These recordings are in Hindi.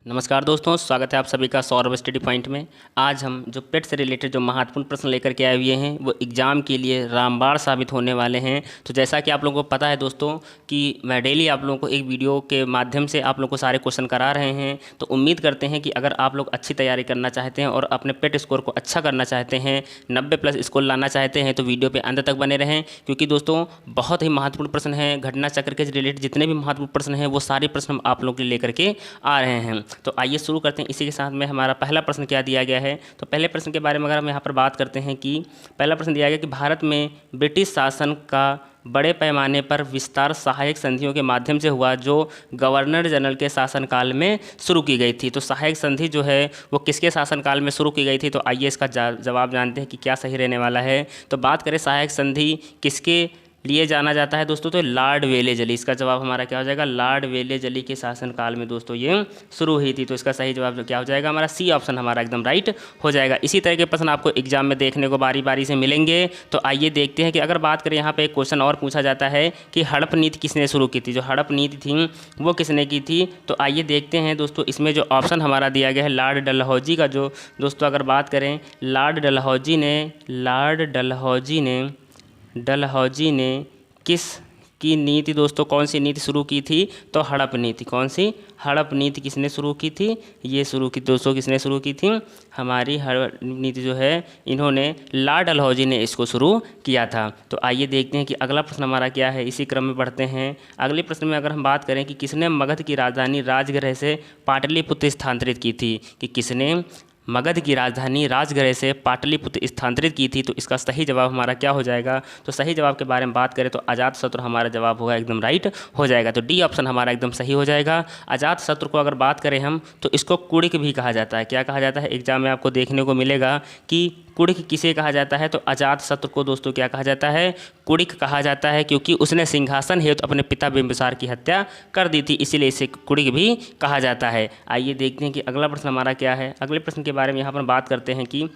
नमस्कार दोस्तों, स्वागत है आप सभी का सौरभ स्टडी पॉइंट में। आज हम जो पेट से रिलेटेड जो महत्वपूर्ण प्रश्न लेकर के आए हुए हैं वो एग्ज़ाम के लिए रामबाण साबित होने वाले हैं। तो जैसा कि आप लोगों को पता है दोस्तों कि मैं डेली आप लोगों को एक वीडियो के माध्यम से आप लोगों को सारे क्वेश्चन करा रहे हैं। तो उम्मीद करते हैं कि अगर आप लोग अच्छी तैयारी करना चाहते हैं और अपने पेट स्कोर को अच्छा करना चाहते हैं, 90+ स्कोर लाना चाहते हैं, तो वीडियो पर अंत तक बने रहें, क्योंकि दोस्तों बहुत ही महत्वपूर्ण प्रश्न हैं। घटना चक्र के रिलेटेड जितने भी महत्वपूर्ण प्रश्न हैं वो सारे प्रश्न हम आप लोगों के लिए लेकर के आ रहे हैं। तो आइए शुरू करते हैं। इसी के साथ में हमारा पहला प्रश्न क्या दिया गया है। तो पहले प्रश्न के बारे में अगर हम यहाँ पर बात करते हैं कि पहला प्रश्न दिया गया कि भारत में ब्रिटिश शासन का बड़े पैमाने पर विस्तार सहायक संधियों के माध्यम से हुआ जो गवर्नर जनरल के शासनकाल में शुरू की गई थी। तो सहायक संधि जो है वो किसके शासनकाल में शुरू की गई थी। तो आइए इसका जवाब जानते हैं कि क्या सही रहने वाला है। तो बात करें सहायक संधि किसके लिए जाना जाता है दोस्तों, तो लॉर्ड वेलेजली। इसका जवाब हमारा क्या हो जाएगा, लॉर्ड वेलेजली के शासनकाल में दोस्तों ये शुरू हुई थी। तो इसका सही जवाब क्या हो जाएगा, हमारा सी ऑप्शन हमारा एकदम राइट हो जाएगा। इसी तरह के प्रश्न आपको एग्जाम में देखने को बारी बारी से मिलेंगे। तो आइए देखते हैं कि अगर बात करें यहाँ पे एक क्वेश्चन और पूछा जाता है कि हड़प नीति किसने शुरू की थी। जो हड़प नीति थी वो किसने की थी। तो आइए देखते हैं दोस्तों, इसमें जो ऑप्शन हमारा दिया गया है लॉर्ड डलहौजी का, जो दोस्तों अगर बात करें लॉर्ड डलहौजी ने किस की नीति दोस्तों, कौन सी नीति शुरू की थी। तो हड़प नीति। कौन सी, हड़प नीति किसने शुरू की थी, ये शुरू की दोस्तों, किसने शुरू की थी, हमारी हड़प नीति जो है इन्होंने लॉर्ड डलहौजी ने इसको शुरू किया था। तो आइए देखते हैं कि अगला प्रश्न हमारा क्या है। इसी क्रम में बढ़ते हैं। अगले प्रश्न में अगर हम बात करें कि किसने मगध की राजधानी राजगृह से पाटलिपुत्र स्थानांतरित की थी, कि किसने मगध की राजधानी राजगृह से पाटलिपुत्र स्थानांतरित की थी। तो इसका सही जवाब हमारा क्या हो जाएगा। तो सही जवाब के बारे में बात करें तो अजातशत्रु हमारा जवाब होगा, एकदम राइट हो जाएगा। तो डी ऑप्शन हमारा एकदम सही हो जाएगा। अजातशत्रु को अगर बात करें हम तो इसको कुड़िक भी कहा जाता है। क्या कहा जाता है, एग्जाम में आपको देखने को मिलेगा कि कुड़िक किसे कहा जाता है। तो अजातशत्रु को दोस्तों क्या कहा जाता है, कुड़िक कहा जाता है, क्योंकि उसने सिंहासन हेतु अपने पिता बिंबिसार की हत्या कर दी थी, इसीलिए इसे कुड़िक भी कहा जाता है। आइए देखते हैं कि अगला प्रश्न हमारा क्या है। अगले प्रश्न के बारे में यहाँ पर बात करते हैं कि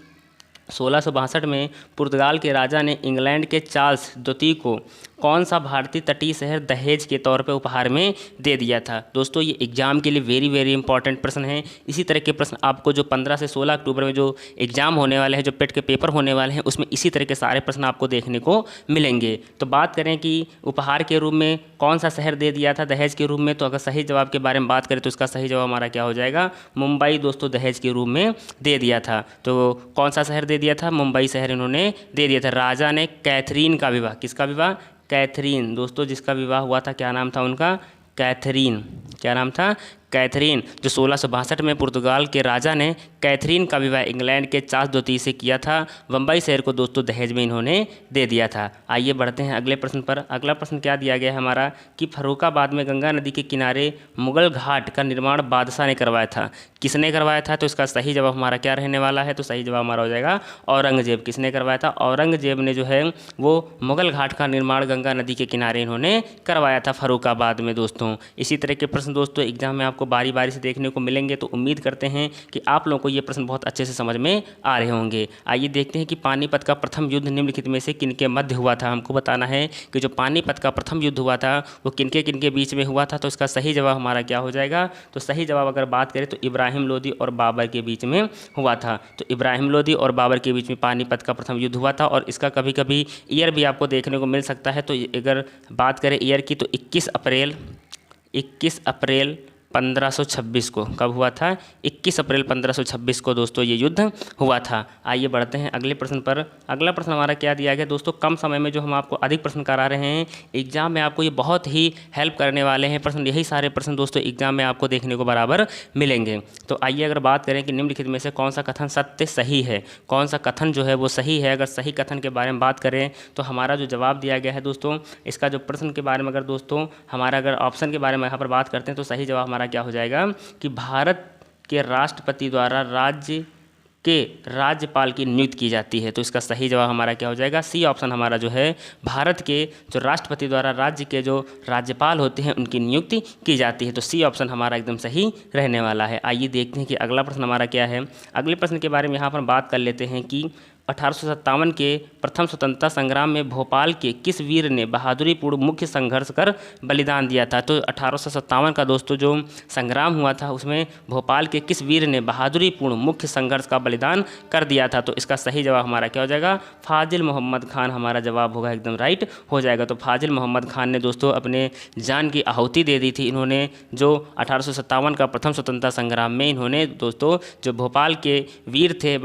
1662 में पुर्तगाल के राजा ने इंग्लैंड के चार्ल्स द्वितीय को कौन सा भारतीय तटीय शहर दहेज के तौर पे उपहार में दे दिया था। दोस्तों ये एग्जाम के लिए वेरी वेरी इंपॉर्टेंट प्रश्न है। इसी तरह के प्रश्न आपको जो 15 से 16 अक्टूबर में जो एग्जाम होने वाले हैं, जो पेट के पेपर होने वाले हैं, उसमें इसी तरह के सारे प्रश्न आपको देखने को मिलेंगे। तो बात करें कि उपहार के रूप में कौन सा शहर दे दिया था दहेज के रूप में, तो अगर सही जवाब के बारे में बात करें तो इसका सही जवाब हमारा क्या हो जाएगा, मुंबई दोस्तों दहेज के रूप में दे दिया था। तो कौन सा शहर दे दिया था, मुंबई शहर इन्होंने दे दिया था। राजा ने कैथरीन का विवाह, किसका विवाह, कैथरीन दोस्तों, जिसका विवाह हुआ था, क्या नाम था उनका, कैथरीन। क्या नाम था, कैथरीन। जो 1662 में पुर्तगाल के राजा ने कैथरीन का विवाह इंग्लैंड के चार्ल्स द्वितीय से किया था। बम्बई शहर को दोस्तों दहेज में इन्होंने दे दिया था। आइए बढ़ते हैं अगले प्रश्न पर। अगला प्रश्न क्या दिया गया है हमारा कि फर्रुखाबाद में गंगा नदी के किनारे मुगल घाट का निर्माण बादशाह ने करवाया था। किसने करवाया था। तो इसका सही जवाब हमारा क्या रहने वाला है। तो सही जवाब हमारा हो जाएगा औरंगजेब। किसने करवाया था, औरंगजेब ने जो है वो मुगल घाट का निर्माण गंगा नदी के किनारे इन्होंने करवाया था फर्रुखाबाद में दोस्तों। इसी तरह के प्रश्न दोस्तों एग्जाम में आपको बारी बारी से देखने को मिलेंगे। तो उम्मीद करते हैं कि आप लोगों को ये प्रश्न बहुत अच्छे से समझ में आ रहे होंगे। आइए देखते हैं कि पानीपत का प्रथम युद्ध निम्नलिखित में से किनके मध्य हुआ था। हमको बताना है कि जो पानीपत का प्रथम युद्ध हुआ था वो किनके किनके बीच में हुआ था। तो इसका सही जवाब हमारा क्या हो जाएगा। तो सही जवाब अगर बात करें तो इब्राहिम लोदी और बाबर के बीच में हुआ था। तो इब्राहिम लोदी और बाबर के बीच में पानीपत का प्रथम युद्ध हुआ था। और इसका कभी कभी ईयर भी आपको देखने को मिल सकता है। तो अगर बात करें ईयर की तो 21 अप्रैल 1526 को कब हुआ था, 21 अप्रैल 1526 को दोस्तों ये युद्ध हुआ था। आइए बढ़ते हैं अगले प्रश्न पर। अगला प्रश्न हमारा क्या दिया गया दोस्तों, कम समय में जो हम आपको अधिक प्रश्न करा रहे हैं एग्जाम में, आपको ये बहुत ही हेल्प करने वाले हैं प्रश्न। यही सारे प्रश्न दोस्तों एग्जाम में आपको देखने को बराबर मिलेंगे। तो आइए अगर बात करें कि निम्नलिखित में से कौन सा कथन सत्य सही है, कौन सा कथन जो है वो सही है। अगर सही कथन के बारे में बात करें तो हमारा जो जवाब दिया गया है दोस्तों, इसका जो प्रश्न के बारे में अगर दोस्तों हमारा अगर ऑप्शन के बारे में यहाँ पर बात करते हैं तो सही जवाब हमारा क्या हो जाएगा कि भारत के राष्ट्रपति द्वारा राज्य के राज्यपाल की नियुक्ति की जाती है। तो इसका सही जवाब हमारा क्या हो जाएगा, सी ऑप्शन हमारा जो है भारत के जो राष्ट्रपति द्वारा राज्य के जो राज्यपाल होते हैं उनकी नियुक्ति की जाती है। तो सी ऑप्शन हमारा एकदम सही रहने वाला है। आइए देखते हैं कि अगला प्रश्न हमारा क्या है। अगले प्रश्न के बारे में यहाँ पर बात कर लेते हैं कि 1857 के प्रथम स्वतंत्रता संग्राम में भोपाल के किस वीर ने बहादुरीपूर्ण मुख्य संघर्ष कर बलिदान दिया था? तो 1857 का दोस्तों जो संग्राम हुआ था उसमें भोपाल के किस वीर ने बहादुरीपूर्ण मुख्य संघर्ष का बलिदान कर दिया था? तो इसका सही जवाब हमारा क्या हो जाएगा? फाजिल मोहम्मद खान हमारा जवाब होगा, एकदम राइट हो जाएगा। तो फाजिल मोहम्मद खान ने दोस्तों अपने जान की आहुति दे दी थी। इन्होंने जो 1857 का प्रथम स्वतंत्रता संग्राम में इन्होंने दोस्तों जो भोपाल के वीर थे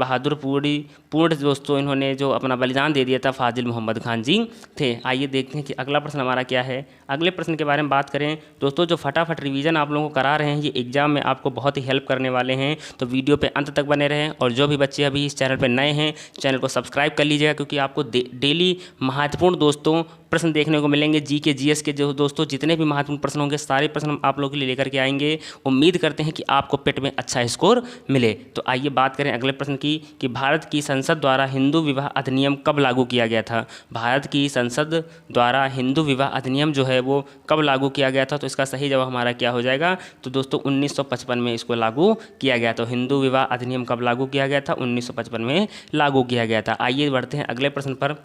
पूर्ण दोस्तों इन्होंने जो अपना बलिदान दे दिया था, फाजिल मोहम्मद खान जी थे। आइए देखते हैं कि अगला प्रश्न हमारा क्या है। अगले प्रश्न के बारे में बात करें दोस्तों, जो फटाफट रिवीजन आप लोगों को करा रहे हैं ये एग्जाम में आपको बहुत ही हेल्प करने वाले हैं, तो वीडियो पे अंत तक बने रहें। और जो भी बच्चे अभी इस चैनल पर नए हैं चैनल को सब्सक्राइब कर लीजिएगा, क्योंकि आपको डेली महत्वपूर्ण दोस्तों प्रश्न देखने को मिलेंगे। जी के जीएस के जो दोस्तों जितने भी महत्वपूर्ण प्रश्न होंगे सारे प्रश्न हम आप लोगों के लिए लेकर के आएंगे। उम्मीद करते हैं कि आपको पेट में अच्छा स्कोर मिले। तो आइए बात करें अगले प्रश्न की कि भारत की संसद द्वारा हिंदू विवाह अधिनियम कब लागू किया गया था? भारत की संसद द्वारा हिंदू विवाह अधिनियम जो है वो कब लागू किया गया था? तो इसका सही जवाब हमारा क्या हो जाएगा? तो दोस्तों 1955 में इसको लागू किया गया। तो हिंदू विवाह अधिनियम कब लागू किया गया था? 1955 में लागू किया गया था। आइए बढ़ते हैं अगले प्रश्न पर।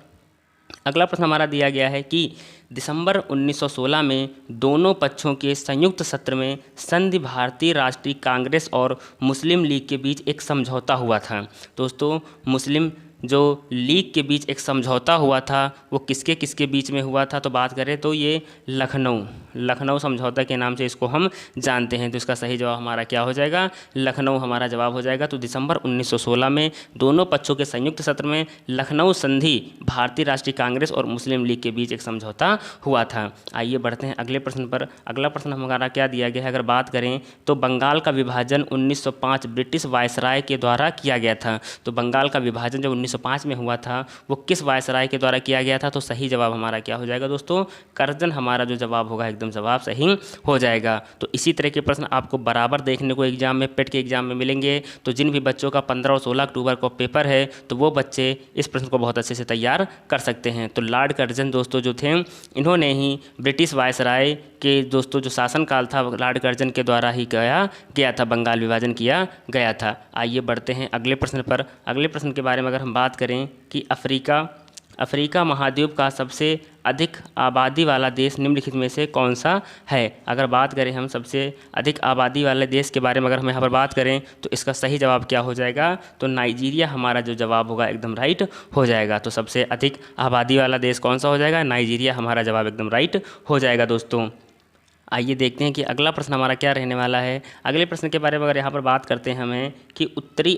अगला प्रश्न हमारा दिया गया है कि दिसंबर 1916 में दोनों पक्षों के संयुक्त सत्र में संधि भारतीय राष्ट्रीय कांग्रेस और मुस्लिम लीग के बीच एक समझौता हुआ था। दोस्तों मुस्लिम जो लीग के बीच एक समझौता हुआ था वो किसके किसके बीच में हुआ था? तो बात करें तो ये लखनऊ समझौता के नाम से इसको हम जानते हैं। तो इसका सही जवाब हमारा क्या हो जाएगा? लखनऊ हमारा जवाब हो जाएगा। तो दिसंबर 1916 में दोनों पक्षों के संयुक्त सत्र में लखनऊ संधि भारतीय राष्ट्रीय कांग्रेस और मुस्लिम लीग के बीच एक समझौता हुआ था। आइए बढ़ते हैं अगले प्रश्न पर। अगला प्रश्न हमारा क्या दिया गया है? अगर बात करें तो बंगाल का विभाजन 1905 ब्रिटिश वायसराय के द्वारा किया गया था। तो बंगाल का विभाजन जब 1905 में हुआ था वो किस वायसराय के द्वारा किया गया था? तो सही जवाब हमारा क्या हो जाएगा दोस्तों? करजन हमारा जो जवाब होगा एकदम जवाब सही हो जाएगा। तो इसी तरह के प्रश्न आपको बराबर देखने को एग्जाम में पेट के एग्जाम में मिलेंगे। तो जिन भी बच्चों का 15 और 16 अक्टूबर को पेपर है तो वो बच्चे इस प्रश्न को बहुत अच्छे से तैयार कर सकते हैं। तो लॉर्ड कर्जन दोस्तों जो थे इन्होंने ही ब्रिटिश वायसराय के दोस्तों जो शासनकाल था लॉर्ड कर्जन के द्वारा ही किया गया था, बंगाल विभाजन किया गया था। आइए बढ़ते हैं अगले प्रश्न पर। अगले प्रश्न के बारे में अगर हम बात करें कि अफ्रीका महाद्वीप का सबसे अधिक आबादी वाला देश निम्नलिखित में से कौन सा है? अगर बात करें हम सबसे अधिक आबादी वाले देश के बारे में अगर हम यहाँ पर बात करें तो इसका सही जवाब क्या हो जाएगा? तो नाइजीरिया हमारा जो जवाब होगा एकदम राइट हो जाएगा। तो सबसे अधिक आबादी वाला देश कौन सा हो जाएगा? नाइजीरिया हमारा जवाब एकदम राइट हो जाएगा दोस्तों। आइए देखते हैं कि अगला प्रश्न हमारा क्या रहने वाला है। अगले प्रश्न के बारे में अगर यहाँ पर बात करते हैं हमें कि उत्तरी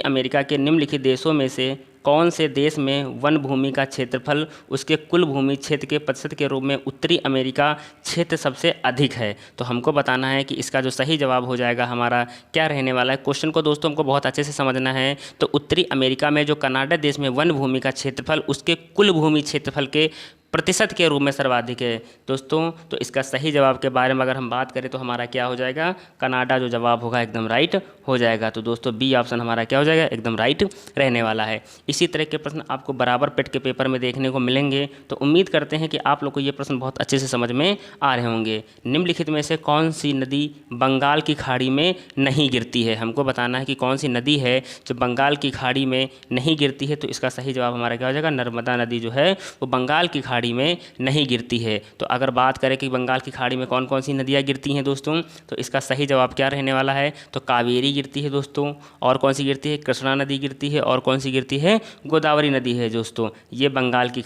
अमेरिका के निम्नलिखित देशों में से कौन से देश में वन भूमि का क्षेत्रफल उसके कुल भूमि क्षेत्र के प्रतिशत के रूप में उत्तरी अमेरिका क्षेत्र सबसे अधिक है? तो हमको बताना है कि इसका जो सही जवाब हो जाएगा हमारा क्या रहने वाला है। क्वेश्चन को दोस्तों हमको बहुत अच्छे से समझना है। तो उत्तरी अमेरिका में जो कनाडा देश में वन भूमि का क्षेत्रफल उसके कुल भूमि क्षेत्रफल के प्रतिशत के रूप में सर्वाधिक है दोस्तों। तो इसका सही जवाब के बारे में अगर हम बात करें तो हमारा क्या हो जाएगा? कनाडा जो जवाब होगा एकदम राइट हो जाएगा। तो दोस्तों बी ऑप्शन हमारा क्या हो जाएगा? एकदम राइट रहने वाला है। इसी तरह के प्रश्न आपको बराबर पेट के पेपर में देखने को मिलेंगे। तो उम्मीद करते हैं कि आप लोग को ये प्रश्न बहुत अच्छे से समझ में आ रहे होंगे। निम्नलिखित में से कौन सी नदी बंगाल की खाड़ी में नहीं गिरती है? हमको बताना है कि कौन सी नदी है जो बंगाल की खाड़ी में नहीं गिरती है। तो इसका सही जवाब हमारा क्या हो जाएगा? नर्मदा नदी जो है वो बंगाल की खाड़ी में नहीं गिरती है। तो अगर बात करें कि बंगाल की खाड़ी में कौन कौन सी नदियाँ गिरती हैं दोस्तों, तो इसका सही जवाब क्या रहने वाला है? तो कावेरी गिरती है दोस्तों, और कौन सी गिरती है? कृष्णा नदी गिरती है, और कौन सी गिरती है? गोदावरी नदी है दोस्तों। ये बंगाल की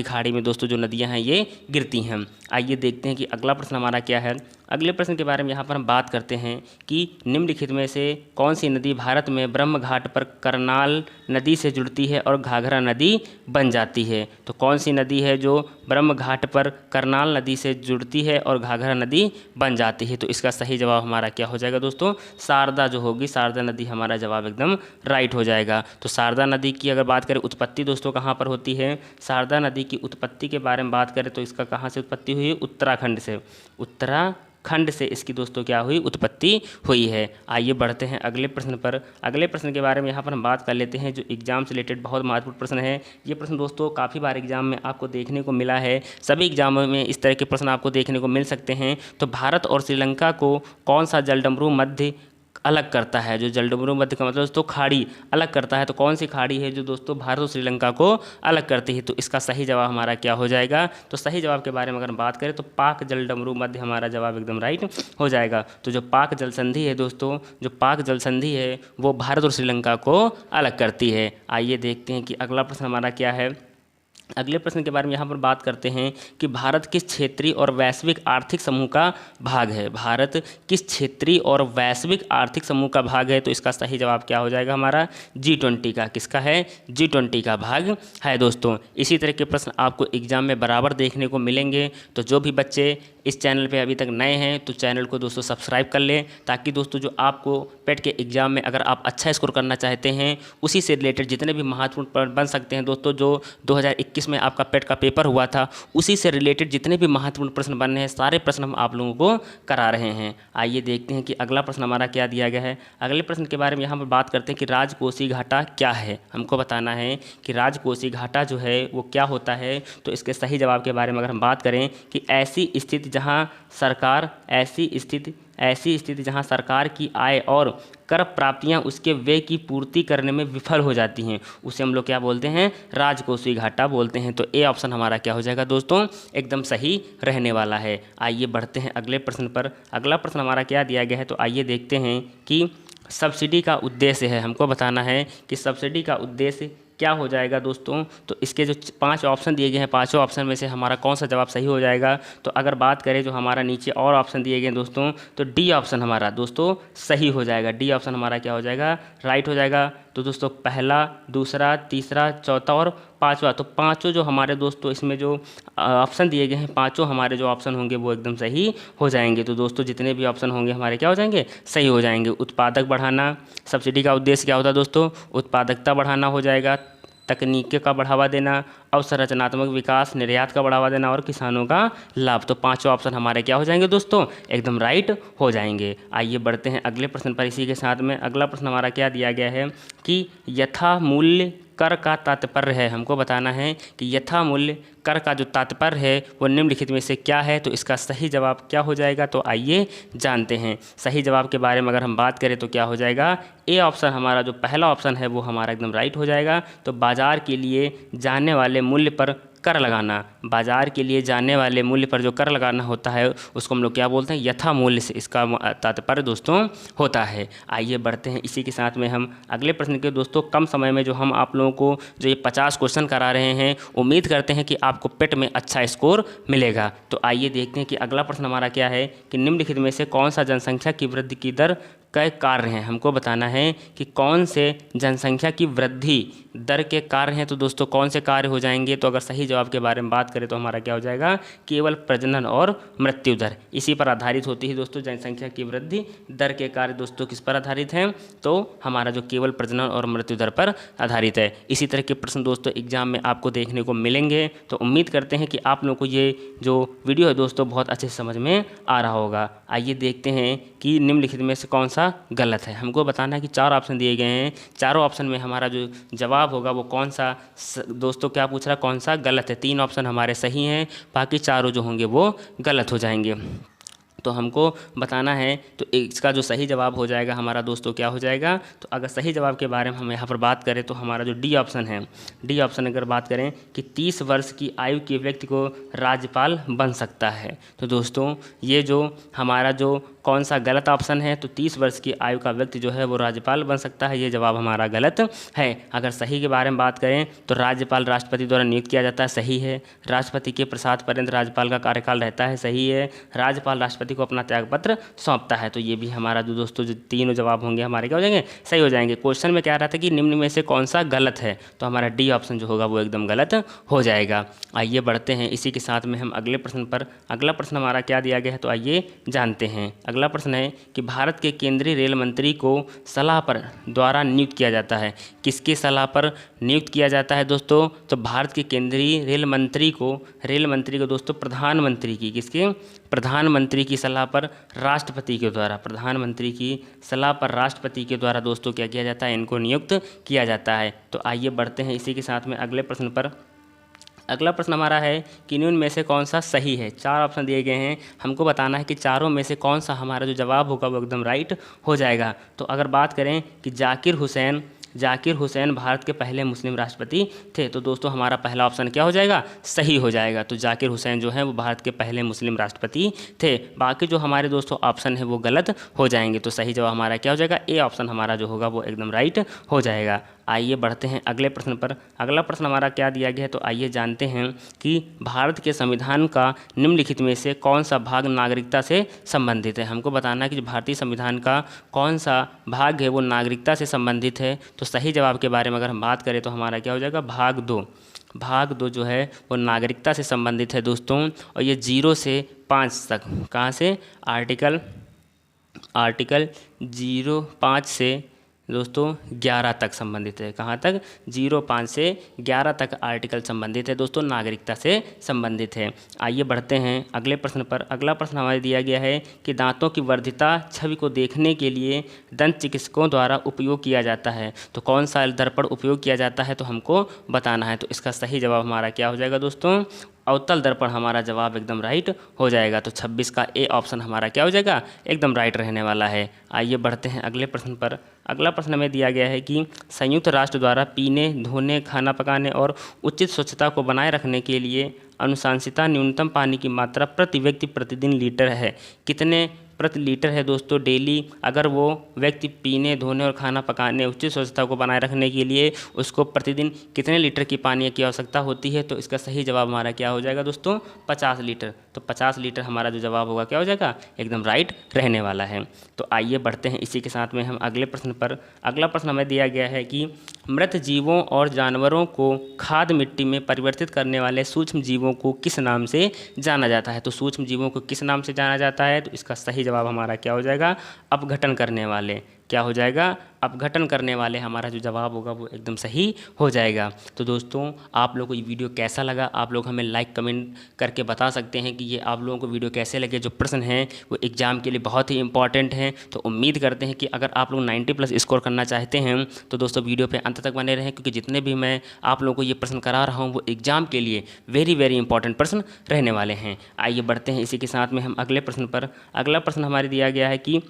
खाड़ी में दोस्तों जो नदियाँ हैं ये गिरती हैं। आइए देखते हैं कि अगला प्रश्न हमारा क्या है। अगले प्रश्न के बारे में यहाँ पर हम बात करते हैं कि निम्नलिखित में से कौन सी नदी भारत में ब्रह्म घाट पर करनाल नदी से जुड़ती है और घाघरा नदी बन जाती है? तो कौन सी नदी है जो ब्रह्म घाट पर करनाल नदी से जुड़ती है और घाघरा नदी बन जाती है? तो इसका सही जवाब हमारा क्या हो जाएगा दोस्तों? शारदा जो होगी, शारदा नदी हमारा जवाब एकदम राइट हो जाएगा। तो शारदा नदी की अगर बात करें उत्पत्ति दोस्तों कहाँ पर होती है? शारदा नदी की उत्पत्ति के बारे में बात करें तो इसका कहाँ से उत्पत्ति हुई? उत्तराखंड से इसकी दोस्तों क्या हुई? उत्पत्ति हुई है। आइए बढ़ते हैं अगले प्रश्न पर। अगले प्रश्न के बारे में यहाँ पर हम बात कर लेते हैं जो एग्जाम से रिलेटेड बहुत महत्वपूर्ण प्रश्न है। ये प्रश्न दोस्तों काफ़ी बार एग्जाम में आपको देखने को मिला है, सभी एग्जामों में इस तरह के प्रश्न आपको देखने को मिल सकते हैं। तो भारत और श्रीलंका को कौन सा जलडमरू मध्य अलग करता है, जो जलडमरू मध्य का मतलब दोस्तों खाड़ी अलग करता है, तो कौन सी खाड़ी है जो दोस्तों भारत और श्रीलंका को अलग करती है? तो इसका सही जवाब हमारा क्या हो जाएगा? तो सही जवाब के बारे में अगर हम बात करें तो पाक जलडमरू मध्य हमारा जवाब एकदम राइट हो जाएगा। तो जो पाक जल संधि है दोस्तों, जो पाक जल संधि है वो भारत और श्रीलंका को अलग करती है। आइए देखते हैं कि अगला प्रश्न हमारा क्या है। अगले प्रश्न के बारे में यहाँ पर बात करते हैं कि भारत किस क्षेत्रीय और वैश्विक आर्थिक समूह का भाग है? भारत किस क्षेत्रीय और वैश्विक आर्थिक समूह का भाग है? तो इसका सही जवाब क्या हो जाएगा हमारा? G20 का। किसका है? G20 का भाग है दोस्तों। इसी तरह के प्रश्न आपको एग्जाम में बराबर देखने को मिलेंगे। तो जो भी बच्चे इस चैनल पे अभी तक नए हैं तो चैनल को दोस्तों सब्सक्राइब कर लें, ताकि दोस्तों जो आपको पेट के एग्ज़ाम में अगर आप अच्छा स्कोर करना चाहते हैं, उसी से रिलेटेड जितने भी महत्वपूर्ण बन सकते हैं दोस्तों, जो 2021 में आपका पेट का पेपर हुआ था उसी से रिलेटेड जितने भी महत्वपूर्ण प्रश्न बन रहे हैं सारे प्रश्न हम आप लोगों को करा रहे हैं। आइए देखते हैं कि अगला प्रश्न हमारा क्या दिया गया है। अगले प्रश्न के बारे में यहाँ पर बात करते हैं कि राजकोषीय घाटा क्या है। हमको बताना है कि राजकोषीय घाटा जो है वो क्या होता है। तो इसके सही जवाब के बारे में अगर हम बात करें कि ऐसी स्थिति जहां सरकार की आय और कर प्राप्तियां उसके व्यय की पूर्ति करने में विफल हो जाती हैं, उसे हम लोग क्या बोलते हैं? राजकोषीय घाटा बोलते हैं। तो ए ऑप्शन हमारा क्या हो जाएगा दोस्तों? एकदम सही रहने वाला है। आइए बढ़ते हैं अगले प्रश्न पर। अगला प्रश्न हमारा क्या दिया गया है, तो आइए देखते हैं कि सब्सिडी का उद्देश्य है। हमको बताना है कि सब्सिडी का उद्देश्य क्या हो जाएगा दोस्तों। तो इसके जो 5 ऑप्शन दिए गए हैं, पाँचों ऑप्शन में से हमारा कौन सा जवाब सही हो जाएगा? तो अगर बात करें जो हमारा नीचे और ऑप्शन दिए गए हैं दोस्तों, तो डी ऑप्शन हमारा दोस्तों सही हो जाएगा। डी ऑप्शन हमारा क्या हो जाएगा? राइट हो जाएगा। तो दोस्तों पहला, दूसरा, तीसरा, चौथा और पाँचवा, तो पाँचों जो हमारे दोस्तों इसमें जो ऑप्शन दिए गए हैं, पाँचों हमारे जो ऑप्शन होंगे वो एकदम सही हो जाएंगे। तो दोस्तों जितने भी ऑप्शन होंगे हमारे क्या हो जाएंगे? सही हो जाएंगे। उत्पादक बढ़ाना, सब्सिडी का उद्देश्य क्या होता है दोस्तों? उत्पादकता बढ़ाना हो जाएगा। तकनीक का बढ़ावा देना, अवसंरचनात्मक विकास, निर्यात का बढ़ावा देना और किसानों का लाभ। तो पांचों ऑप्शन हमारे क्या हो जाएंगे दोस्तों? एकदम राइट हो जाएंगे। आइए बढ़ते हैं अगले प्रश्न पर। इसी के साथ में अगला प्रश्न हमारा क्या दिया गया है कि यथा मूल्य कर का तात्पर्य है। हमको बताना है कि यथा मूल्य कर का जो तात्पर्य है वो निम्नलिखित में से क्या है? तो इसका सही जवाब क्या हो जाएगा? तो आइए जानते हैं। सही जवाब के बारे में अगर हम बात करें तो क्या हो जाएगा? ए ऑप्शन हमारा जो पहला ऑप्शन है वो हमारा एकदम राइट हो जाएगा। तो बाजार के लिए जाने वाले मूल्य पर कर लगाना, बाजार के लिए जाने वाले मूल्य पर जो कर लगाना होता है उसको हम लोग क्या बोलते हैं? यथा मूल्य से इसका तात्पर्य दोस्तों होता है। आइए बढ़ते हैं इसी के साथ में हम अगले प्रश्न के। दोस्तों कम समय में जो हम आप लोगों को जो ये 50 क्वेश्चन करा रहे हैं, उम्मीद करते हैं कि आपको पेट में अच्छा स्कोर मिलेगा। तो आइए देखते हैं कि अगला प्रश्न हमारा क्या है कि निम्नलिखित में से कौन सा जनसंख्या की वृद्धि की दर कई कार्य हैं। हमको बताना है कि कौन से जनसंख्या की वृद्धि दर के कार्य हैं। तो दोस्तों कौन से कार्य हो जाएंगे? तो अगर सही जवाब के बारे में बात करें तो हमारा क्या हो जाएगा? केवल प्रजनन और मृत्यु दर, इसी पर आधारित होती है दोस्तों जनसंख्या की वृद्धि दर के कार्य। दोस्तों किस पर आधारित हैं? तो हमारा जो केवल प्रजनन और मृत्यु दर पर आधारित है। इसी तरह के प्रश्न दोस्तों एग्जाम में आपको देखने को मिलेंगे। तो उम्मीद करते हैं कि आप लोगों को ये जो वीडियो है दोस्तों बहुत अच्छे से समझ में आ रहा होगा। आइए देखते हैं कि निम्नलिखित में से कौन सा गलत है। हमको बताना है कि 4 ऑप्शन दिए गए हैं, चारों ऑप्शन में हमारा जो जवाब होगा वो कौन सा दोस्तों क्या पूछ रहा, कौन सा गलत है। 3 ऑप्शन हमारे सही हैं, बाकी चारों जो होंगे वो गलत हो जाएंगे। तो हमको बताना है तो इसका जो सही जवाब हो जाएगा हमारा दोस्तों क्या हो जाएगा? तो अगर सही जवाब के बारे में हम यहाँ पर बात करें तो हमारा जो डी ऑप्शन है, डी ऑप्शन अगर बात करें कि 30 वर्ष की आयु के व्यक्ति को राज्यपाल बन सकता है। तो दोस्तों ये जो हमारा जो कौन सा गलत ऑप्शन है, तो 30 वर्ष की आयु का व्यक्ति जो है वो राज्यपाल बन सकता है, ये जवाब हमारा गलत है। अगर सही के बारे में बात करें तो राज्यपाल राष्ट्रपति द्वारा नियुक्त किया जाता है, सही है। राष्ट्रपति के प्रसाद पर्यंत राज्यपाल का कार्यकाल रहता है, सही है। राज्यपाल राष्ट्रपति को अपना त्यागपत्र सौंपता है। तो ये भी हमारा जो दोस्तों जो तीनों जवाब होंगे हमारे क्या हो जाएंगे? सही हो जाएंगे। क्वेश्चन में क्या रहता है कि निम्न में से कौन सा गलत है, तो हमारा डी ऑप्शन जो होगा वो एकदम गलत हो जाएगा। आइए बढ़ते हैं इसी के साथ में हम अगले प्रश्न पर। अगला प्रश्न हमारा क्या दिया गया है, तो आइए जानते हैं। अगला प्रश्न है कि भारत के केंद्रीय रेल मंत्री को सलाह पर द्वारा नियुक्त किया जाता है। किसके सलाह पर नियुक्त किया जाता है दोस्तों? तो भारत के केंद्रीय रेल मंत्री को दोस्तों प्रधानमंत्री की, किसके? प्रधानमंत्री की सलाह पर राष्ट्रपति के द्वारा, प्रधानमंत्री की सलाह पर राष्ट्रपति के द्वारा दोस्तों क्या किया जाता है? इनको नियुक्त किया जाता है। तो आइए बढ़ते हैं इसी के साथ में अगले प्रश्न पर। अगला प्रश्न हमारा है कि निम्न में से कौन सा सही है। 4 ऑप्शन दिए गए हैं, हमको बताना है कि चारों में से कौन सा हमारा जो जवाब होगा वो एकदम राइट हो जाएगा। तो अगर बात करें कि जाकिर हुसैन भारत के पहले मुस्लिम राष्ट्रपति थे, तो दोस्तों हमारा पहला ऑप्शन क्या हो जाएगा, सही हो जाएगा। तो जाकिर हुसैन जो है वो भारत के पहले मुस्लिम राष्ट्रपति थे। बाकी जो हमारे दोस्तों ऑप्शन है वो गलत हो जाएंगे। तो सही जवाब हमारा क्या हो जाएगा, ए ऑप्शन हमारा जो होगा वो एकदम राइट हो जाएगा। आइए बढ़ते हैं अगले प्रश्न पर। अगला प्रश्न हमारा क्या दिया गया है, तो आइए जानते हैं कि भारत के संविधान का निम्नलिखित में से कौन सा भाग नागरिकता से संबंधित है। हमको बताना है कि जो भारतीय संविधान का कौन सा भाग है वो नागरिकता से संबंधित है। तो सही जवाब के बारे में अगर हम बात करें तो हमारा क्या हो जाएगा, भाग 2 जो है वो नागरिकता से संबंधित है दोस्तों। और ये 0 से 5 तक, कहाँ से, आर्टिकल 05 से दोस्तों 11 तक संबंधित है। कहाँ तक, 05 से 11 तक आर्टिकल संबंधित है दोस्तों, नागरिकता से संबंधित है। आइए बढ़ते हैं अगले प्रश्न पर। अगला प्रश्न हमारे दिया गया है कि दांतों की वर्धिता छवि को देखने के लिए दंत चिकित्सकों द्वारा उपयोग किया जाता है। तो कौन सा दर्पण उपयोग किया जाता है, तो हमको बताना है। तो इसका सही जवाब हमारा क्या हो जाएगा दोस्तों, अवतल दर्पण हमारा जवाब एकदम राइट हो जाएगा। तो 26 का ए ऑप्शन हमारा क्या हो जाएगा, एकदम राइट रहने वाला है। आइए बढ़ते हैं अगले प्रश्न पर। अगला प्रश्न हमें दिया गया है कि संयुक्त राष्ट्र द्वारा पीने, धोने, खाना पकाने और उचित स्वच्छता को बनाए रखने के लिए अनुशंसित न्यूनतम पानी की मात्रा प्रति व्यक्ति प्रतिदिन लीटर है। कितने प्रति लीटर है दोस्तों डेली, अगर वो व्यक्ति पीने, धोने और खाना पकाने, उचित स्वच्छता को बनाए रखने के लिए उसको प्रतिदिन कितने लीटर की पानी की आवश्यकता होती है। तो इसका सही जवाब हमारा क्या हो जाएगा दोस्तों, 50 लीटर। तो 50 लीटर हमारा जो जवाब होगा क्या हो जाएगा, एकदम राइट रहने वाला है। तो आइए बढ़ते हैं इसी के साथ में हम अगले प्रश्न पर। अगला प्रश्न हमें दिया गया है कि मृत जीवों और जानवरों को खाद मिट्टी में परिवर्तित करने वाले सूक्ष्म जीवों को किस नाम से जाना जाता है। तो सूक्ष्म जीवों को किस नाम से जाना जाता है, तो इसका सही जवाब हमारा क्या हो जाएगा, अपघटन करने वाले। क्या हो जाएगा, अपघटन करने वाले हमारा जो जवाब होगा वो एकदम सही हो जाएगा। तो दोस्तों आप लोगों को ये वीडियो कैसा लगा, आप लोग हमें लाइक कमेंट करके बता सकते हैं कि ये आप लोगों को वीडियो कैसे लगे। जो प्रश्न हैं वो एग्ज़ाम के लिए बहुत ही इंपॉर्टेंट हैं। तो उम्मीद करते हैं कि अगर आप लोग 90+ स्कोर करना चाहते हैं तो दोस्तों वीडियो पे अंत तक बने रहें, क्योंकि जितने भी मैं आप लोगों को ये प्रश्न करा रहा हूँ वो एग्ज़ाम के लिए वेरी वेरी इंपॉर्टेंट प्रश्न रहने वाले हैं। आइए बढ़ते हैं इसी के साथ में हम अगले प्रश्न पर। अगला प्रश्न हमारे दिया गया है कि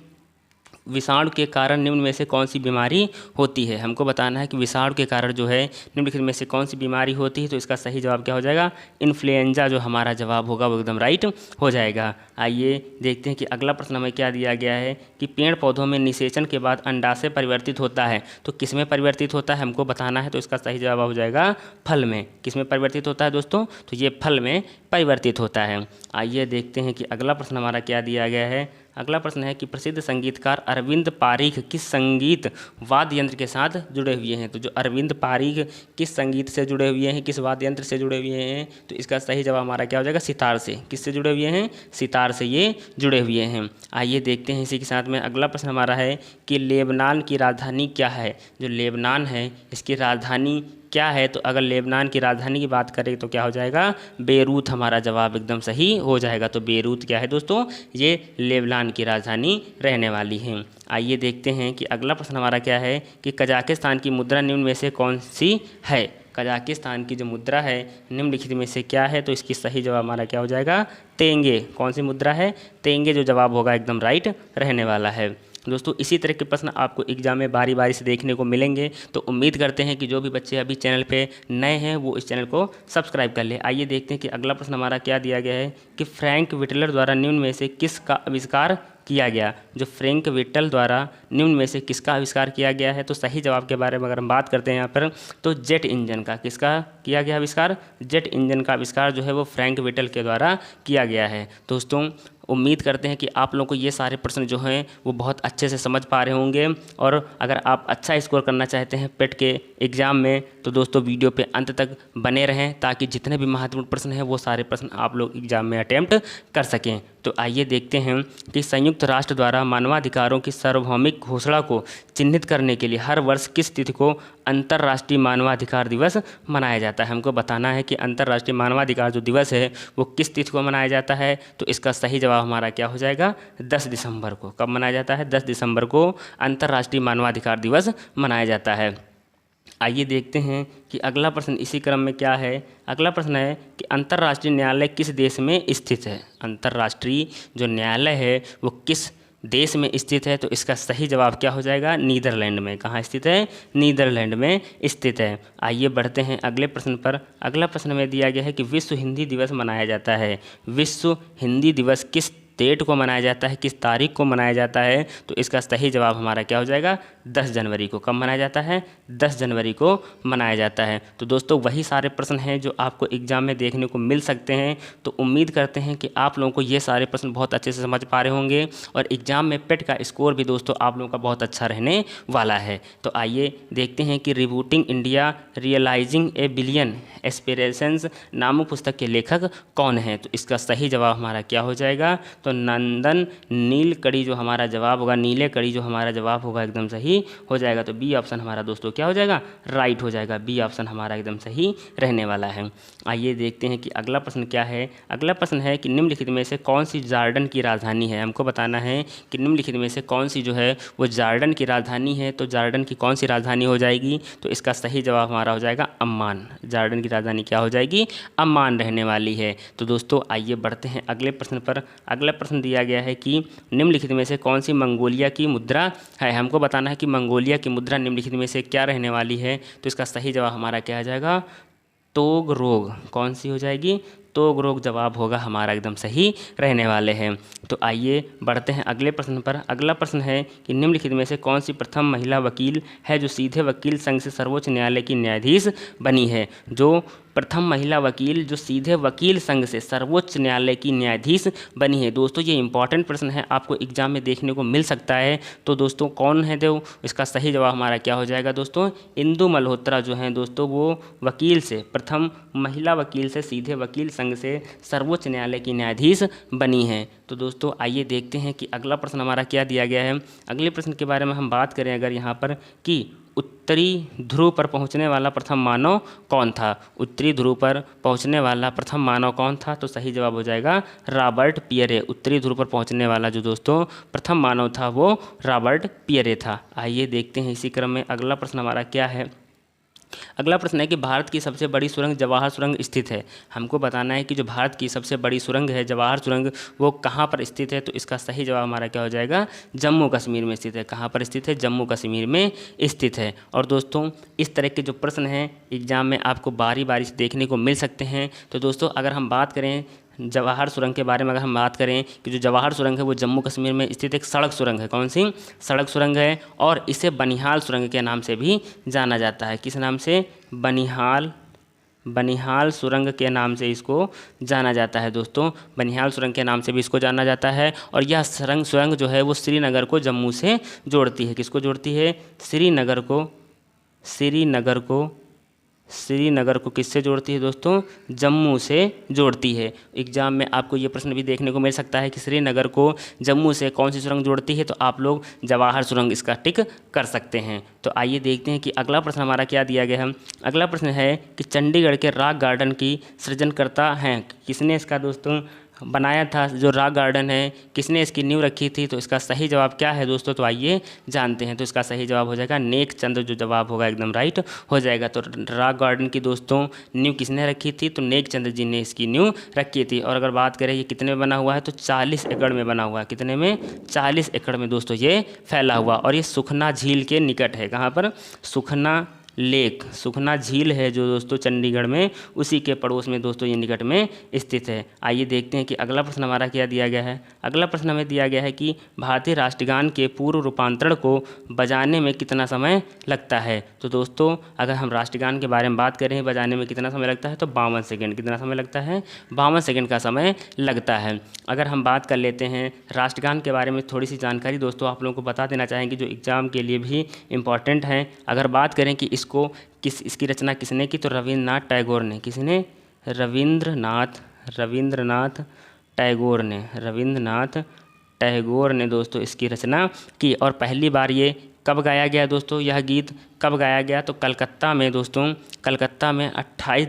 विषाणु के कारण निम्न में से कौन सी बीमारी होती है। हमको बताना है कि विषाणु के कारण जो है निम्नलिखित में से कौन सी बीमारी होती है। तो इसका सही जवाब क्या हो जाएगा, इन्फ्लुएंजा जो हमारा जवाब होगा वो एकदम राइट हो जाएगा। आइए देखते हैं कि अगला प्रश्न हमें क्या दिया गया है कि पेड़ पौधों में निषेचन के बाद अंडाशय परिवर्तित होता है। तो किस में परिवर्तित होता है हमको बताना है। तो इसका सही जवाब हो जाएगा फल में। किस में परिवर्तित होता है दोस्तों, तो ये फल में परिवर्तित होता है। आइए देखते हैं कि अगला प्रश्न हमारा क्या दिया गया है। अगला प्रश्न है कि प्रसिद्ध संगीतकार अरविंद पारिख किस संगीत वाद्य यंत्र के साथ जुड़े हुए हैं। तो जो अरविंद पारिख किस संगीत से जुड़े हुए हैं, किस वाद्य यंत्र से जुड़े हुए हैं, तो इसका सही जवाब हमारा क्या हो जाएगा, सितार से। किससे जुड़े हुए हैं, सितार से ये जुड़े हुए हैं। आइए देखते हैं इसी के साथ में अगला प्रश्न हमारा है कि लेबनान की राजधानी क्या है। जो लेबनान है इसकी राजधानी क्या है। तो अगर लेबनान की राजधानी की बात करें तो क्या हो जाएगा, बेरूत हमारा जवाब एकदम सही हो जाएगा। तो बेरूत क्या है दोस्तों, ये लेबनान की राजधानी रहने वाली है। आइए देखते हैं कि अगला प्रश्न हमारा क्या है कि कजाकिस्तान की मुद्रा निम्न में से कौन सी है। कजाकिस्तान की जो मुद्रा है निम्नलिखित में से क्या है। तो इसकी सही जवाब हमारा क्या हो जाएगा, तेंगे। कौन सी मुद्रा है, तेंगे जो जवाब होगा एकदम राइट रहने वाला है। दोस्तों इसी तरह के प्रश्न आपको एग्जाम में बारी बारी से देखने को मिलेंगे। तो उम्मीद करते हैं कि जो भी बच्चे अभी चैनल पे नए हैं वो इस चैनल को सब्सक्राइब कर ले। आइए देखते हैं कि अगला प्रश्न हमारा क्या दिया गया है कि फ्रैंक विटलर द्वारा निम्न में से किसका आविष्कार किया गया। जो फ्रैंक विटल द्वारा निम्न में से किसका आविष्कार किया गया है। तो सही जवाब के बारे में अगर हम बात करते हैं यहाँ पर, तो जेट इंजन का। किसका किया गया आविष्कार, जेट इंजन का आविष्कार जो है वो फ्रैंक विटल के द्वारा किया गया है। दोस्तों उम्मीद करते हैं कि आप लोगों को ये सारे प्रश्न जो हैं वो बहुत अच्छे से समझ पा रहे होंगे। और अगर आप अच्छा स्कोर करना चाहते हैं पेट के एग्ज़ाम में तो दोस्तों वीडियो पे अंत तक बने रहें, ताकि जितने भी महत्वपूर्ण प्रश्न हैं वो सारे प्रश्न आप लोग एग्ज़ाम में अटैम्प्ट कर सकें। तो आइए देखते हैं कि संयुक्त राष्ट्र द्वारा मानवाधिकारों की सार्वभौमिक घोषणा को चिन्हित करने के लिए हर वर्ष किस तिथि को अंतर्राष्ट्रीय मानवाधिकार दिवस मनाया जाता है। हमको बताना है कि अंतर्राष्ट्रीय मानवाधिकार जो दिवस है वो किस तिथि को मनाया जाता है। तो इसका सही जवाब हमारा क्या हो जाएगा, 10 दिसंबर को। कब मनाया जाता है, 10 दिसंबर को अंतर्राष्ट्रीय मानवाधिकार दिवस मनाया जाता है। आइए देखते हैं कि अगला प्रश्न इसी क्रम में क्या है। अगला प्रश्न है कि अंतर्राष्ट्रीय न्यायालय किस देश में स्थित है। अंतर्राष्ट्रीय जो न्यायालय है वो किस देश में स्थित है, तो इसका सही जवाब क्या हो जाएगा, नीदरलैंड में। कहाँ स्थित है, नीदरलैंड में स्थित है। आइए बढ़ते हैं अगले प्रश्न पर। अगला प्रश्न में दिया गया है कि विश्व हिंदी दिवस मनाया जाता है। विश्व हिंदी दिवस किस डेट को मनाया जाता है, किस तारीख को मनाया जाता है, तो इसका सही जवाब हमारा क्या हो जाएगा, 10 जनवरी को। कब मनाया जाता है, 10 जनवरी को मनाया जाता है। तो दोस्तों वही सारे प्रश्न हैं जो आपको एग्जाम में देखने को मिल सकते हैं। तो उम्मीद करते हैं कि आप लोगों को ये सारे प्रश्न बहुत अच्छे से समझ पा रहे होंगे और एग्जाम में पेट का स्कोर भी दोस्तों आप लोगों का बहुत अच्छा रहने वाला है। तो आइए देखते हैं कि rebooting India realising a billion aspirations नामक पुस्तक के लेखक कौन है, तो इसका सही जवाब हमारा क्या हो जाएगा, तो नंदन नीलकड़ी जो हमारा जवाब होगा, नीले कड़ी जो हमारा जवाब होगा एकदम सही हो जाएगा। तो बी ऑप्शन हमारा दोस्तों क्या हो जाएगा, राइट हो जाएगा। बी ऑप्शन हमारा एकदम सही रहने वाला है। आइए देखते हैं कि अगला प्रश्न क्या है। अगला प्रश्न है कि निम्नलिखित में से कौन सी जॉर्डन की राजधानी है। हमको बताना है कि निम्नलिखित में से कौन सी जो है वो जॉर्डन की राजधानी है। तो जॉर्डन की कौन सी राजधानी हो जाएगी, तो इसका सही जवाब हमारा हो जाएगा अम्मान। जॉर्डन की राजधानी क्या हो जाएगी, अम्मान रहने वाली है। तो दोस्तों आइए बढ़ते हैं अगले प्रश्न पर। अगला प्रश्न दिया गया है कि निम्नलिखित में से कौन सी मंगोलिया की मुद्रा है। हमको बताना है कि मंगोलिया की मुद्रा निम्नलिखित में से क्या रहने वाली है। तो इसका सही जवाब हमारा क्या आ जाएगा, तोगरोग। कौन सी हो जाएगी, तोगरोग जवाब होगा हमारा एकदम सही रहने वाले हैं। तो आइए बढ़ते हैं अगले प्रश्न पर। अगला प्रश्न है कि निम्नलिखित में से कौन सी प्रथम महिला वकील है जो सीधे वकील संघ से सर्वोच्च न्यायालय की न्यायाधीश बनी है। जो प्रथम महिला वकील जो सीधे वकील संघ से सर्वोच्च न्यायालय की न्यायाधीश बनी है। दोस्तों ये इंपॉर्टेंट प्रश्न है, आपको एग्जाम में देखने को मिल सकता है। तो दोस्तों कौन है दो, इसका सही जवाब हमारा क्या हो जाएगा दोस्तों, इंदु मल्होत्रा जो हैं दोस्तों वो वकील से, प्रथम महिला वकील से सीधे वकील संघ से सर्वोच्च न्यायालय की न्यायाधीश बनी हैं। तो दोस्तों आइए देखते हैं कि अगला प्रश्न हमारा क्या दिया गया है। अगले प्रश्न के बारे में हम बात करें अगर यहाँ पर कि उत्तरी ध्रुव पर पहुंचने वाला प्रथम मानव कौन था। उत्तरी ध्रुव पर पहुंचने वाला प्रथम मानव कौन था, तो सही जवाब हो जाएगा रॉबर्ट पियरे। उत्तरी ध्रुव पर पहुंचने वाला जो दोस्तों प्रथम मानव था वो रॉबर्ट पियरे था। आइए देखते हैं इसी क्रम में अगला प्रश्न हमारा क्या है। अगला प्रश्न है कि भारत की सबसे बड़ी सुरंग जवाहर सुरंग स्थित है। हमको बताना है कि जो भारत की सबसे बड़ी सुरंग है जवाहर सुरंग वो कहाँ पर स्थित है। तो इसका सही जवाब हमारा क्या हो जाएगा, जम्मू कश्मीर में स्थित है। कहाँ पर स्थित है, जम्मू कश्मीर में स्थित है। और दोस्तों इस तरह के जो प्रश्न हैं एग्जाम में आपको बारी बारी से देखने को मिल सकते हैं। तो दोस्तों अगर हम बात करें जवाहर सुरंग के बारे में, अगर हम बात करें कि जो जवाहर सुरंग है वो जम्मू कश्मीर में स्थित एक सड़क सुरंग है। कौन सी, सड़क सुरंग है। और इसे बनिहाल सुरंग के नाम से भी जाना जाता है। किस नाम से, बनिहाल सुरंग के नाम से इसको जाना जाता है। दोस्तों बनिहाल सुरंग के नाम से भी इसको जाना जाता है। और यह सुरंग जो है वो श्रीनगर को जम्मू से जोड़ती है। किसको जोड़ती है, श्रीनगर को किससे जोड़ती है दोस्तों, जम्मू से जोड़ती है। एग्जाम में आपको ये प्रश्न भी देखने को मिल सकता है कि श्रीनगर को जम्मू से कौन सी सुरंग जोड़ती है। तो आप लोग जवाहर सुरंग इसका टिक कर सकते हैं। तो आइए देखते हैं कि अगला प्रश्न हमारा क्या दिया गया है। अगला प्रश्न है कि चंडीगढ़ के रॉक गार्डन की सृजनकर्ता हैं। किसने इसका दोस्तों बनाया था, जो रॉक गार्डन है किसने इसकी नींव रखी थी। तो इसका सही जवाब क्या है दोस्तों, तो आइए जानते हैं। तो इसका सही जवाब हो जाएगा नेक चंद, जो जवाब होगा एकदम राइट हो जाएगा। तो रॉक गार्डन की दोस्तों नींव किसने रखी थी, तो नेक चंद जी ने इसकी नींव रखी थी। और अगर बात करें ये कितने में बना हुआ है, तो 40 एकड़ में बना हुआ है। कितने में, 40 एकड़ में दोस्तों ये फैला हुआ। और ये सुखना झील के निकट है। कहाँ पर, सुखना लेक, सुखना झील है जो दोस्तों चंडीगढ़ में, उसी के पड़ोस में दोस्तों ये निकट में स्थित है। आइए देखते हैं कि अगला प्रश्न हमारा क्या दिया गया है। अगला प्रश्न हमें दिया गया है कि भारतीय राष्ट्रगान के पूर्व रूपांतरण को बजाने में कितना समय लगता है। तो दोस्तों अगर हम राष्ट्रगान के बारे में बात करें बजाने में कितना समय लगता है, तो 52 सेकेंड। कितना समय लगता है, 52 सेकेंड का समय लगता है। अगर हम बात कर लेते हैं राष्ट्रगान के बारे में थोड़ी सी जानकारी दोस्तों आप लोगों को बता देना चाहेंगे जो एग्ज़ाम के लिए भी इम्पॉर्टेंट हैं। अगर बात करें कि इसकी रचना किसने की, तो रविंद्रनाथ टैगोर ने। किसने, रविंद्रनाथ टैगोर ने दोस्तों इसकी रचना की। और पहली बार ये कब गाया गया दोस्तों, यह गीत कब गाया गया, तो कलकत्ता में दोस्तों, कलकत्ता में 28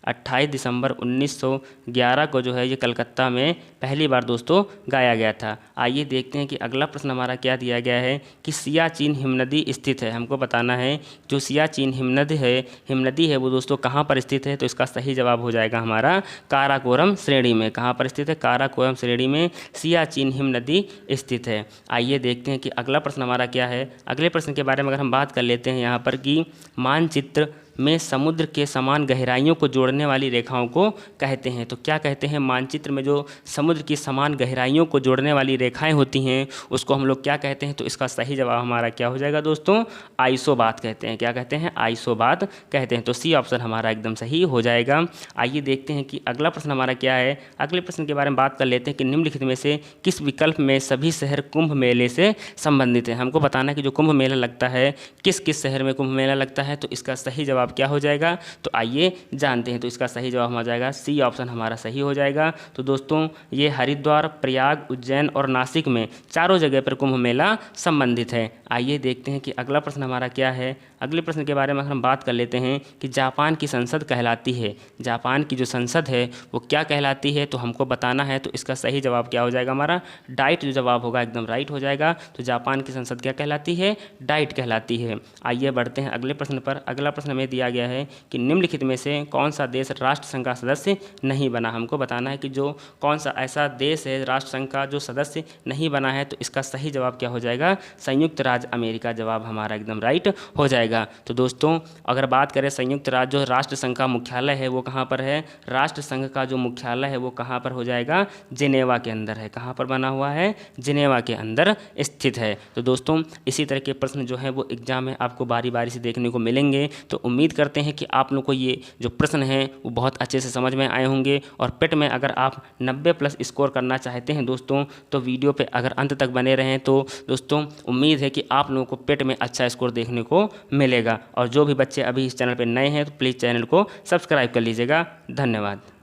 28 दिसंबर 1911 को जो है ये कलकत्ता में पहली बार दोस्तों गाया गया था। आइए देखते हैं कि अगला प्रश्न हमारा क्या दिया गया है कि सियाचिन हिमनदी स्थित है। हमको बताना है जो सियाचिन हिमनदी है वो दोस्तों कहाँ पर स्थित है। तो इसका सही जवाब हो जाएगा हमारा काराकोरम श्रेणी में। कहाँ पर स्थित है? काराकोरम श्रेणी में सियाचिन हिमनदी स्थित है। आइए देखते हैं कि अगला प्रश्न हमारा क्या है। अगले प्रश्न के बारे में अगर हम बात कर लेते हैं यहाँ पर कि मानचित्र में समुद्र के समान गहराइयों को जोड़ने वाली रेखाओं को कहते हैं। तो क्या कहते हैं? मानचित्र में जो समुद्र की समान गहराइयों को जोड़ने वाली रेखाएं होती हैं उसको हम लोग क्या कहते हैं? तो इसका सही जवाब हमारा क्या हो जाएगा दोस्तों? आइसोबात कहते हैं। क्या कहते हैं? आइसोबात कहते हैं। तो सी ऑप्शन हमारा एकदम सही हो जाएगा। आइए देखते हैं कि अगला प्रश्न हमारा क्या है। अगले प्रश्न के बारे में बात कर लेते हैं कि निम्नलिखित में से किस विकल्प में सभी शहर कुंभ मेले से संबंधित है। हमको बताना है कि जो कुंभ मेला लगता है किस किस शहर में कुंभ मेला लगता है। तो इसका सही जवाब क्या हो जाएगा? तो आइए जानते हैं। तो इसका सही जवाब हो जाएगा सी ऑप्शन हमारा सही हो जाएगा। तो दोस्तों ये हरिद्वार, प्रयाग, उज्जैन और नासिक में चारों जगह पर कुंभ मेला संबंधित है। आइए देखते हैं कि अगला प्रश्न हमारा क्या है। अगले प्रश्न के बारे में हम बात कर लेते हैं कि जापान की संसद कहलाती है। जापान की जो संसद है वो क्या कहलाती है? तो हमको बताना है। तो इसका सही जवाब क्या हो जाएगा हमारा? डाइट जो जवाब होगा एकदम राइट हो जाएगा। तो जापान की संसद क्या कहलाती है? डाइट कहलाती है। आइए बढ़ते हैं अगले प्रश्न पर। अगला प्रश्न में दिया गया है कि निम्नलिखित में से कौन सा देश राष्ट्र संघ का सदस्य नहीं बना। हमको बताना है कि जो कौन सा ऐसा देश है राष्ट्र संघ का जो सदस्य नहीं बना है। तो इसका सही जवाब क्या हो जाएगा? संयुक्त राज्य अमेरिका जवाब हमारा एकदम राइट हो जाएगा। तो दोस्तों अगर बात करें संयुक्त राज्य जो राष्ट्र संघ का मुख्यालय है वो कहाँ पर है? राष्ट्र संघ का जो मुख्यालय है वो कहाँ पर हो जाएगा? जिनेवा के अंदर है। कहाँ पर बना हुआ है? जिनेवा के अंदर स्थित है। तो दोस्तों इसी तरह के प्रश्न जो है वो एग्जाम में आपको बारी बारी से देखने को मिलेंगे। तो उम्मीद करते हैं कि आप लोग को ये जो प्रश्न हैं वो बहुत अच्छे से समझ में आए होंगे। और पेट में अगर आप 90+ स्कोर करना चाहते हैं दोस्तों तो वीडियो पे अगर अंत तक बने रहें तो दोस्तों उम्मीद है कि आप लोगों को पेट में अच्छा स्कोर देखने को मिलेगा। और जो भी बच्चे अभी इस चैनल पर नए हैं तो प्लीज़ चैनल को सब्सक्राइब कर लीजिएगा। धन्यवाद।